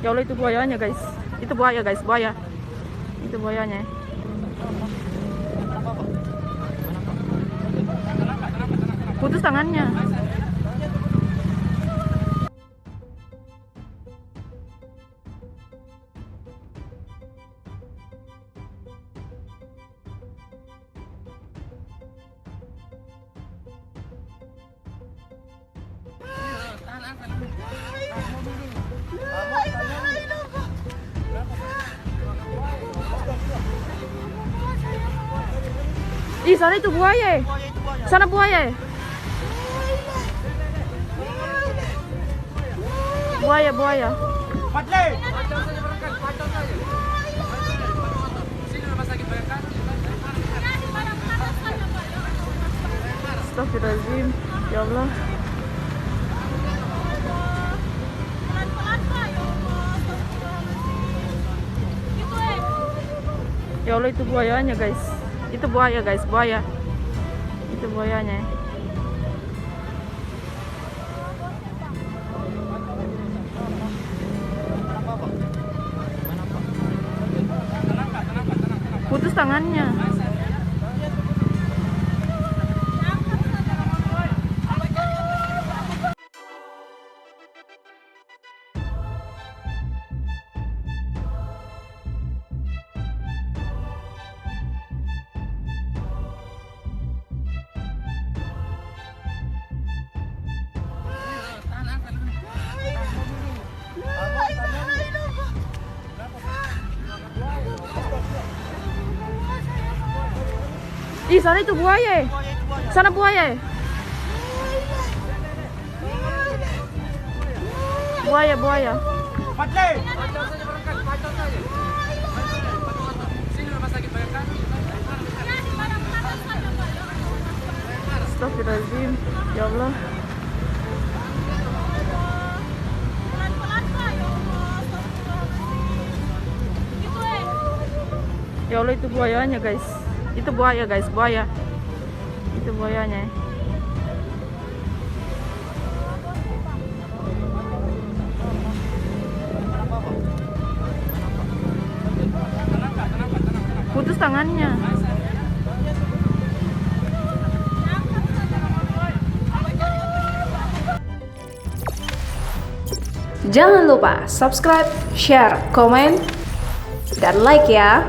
Ya Allah, itu buayanya guys. Itu buaya guys, buaya. Itu buayanya. Putus tangannya. Ih, sana itu buaya. Sana buaya. Buaya, buaya. Astagfirullahaladzim. Ya Allah. Ya Allah, itu buayanya guys. Itu buaya guys, buaya. Itu buayanya. Putus tangannya. Ih, sana itu buaya. Sana buaya. Buaya, buaya. Astagfirullahaladzim. Ya Allah. Ya Allah, itu buayanya guys. Itu buaya guys, buaya. Itu buayanya. Putus tangannya. Jangan lupa subscribe, share, komen, dan like ya.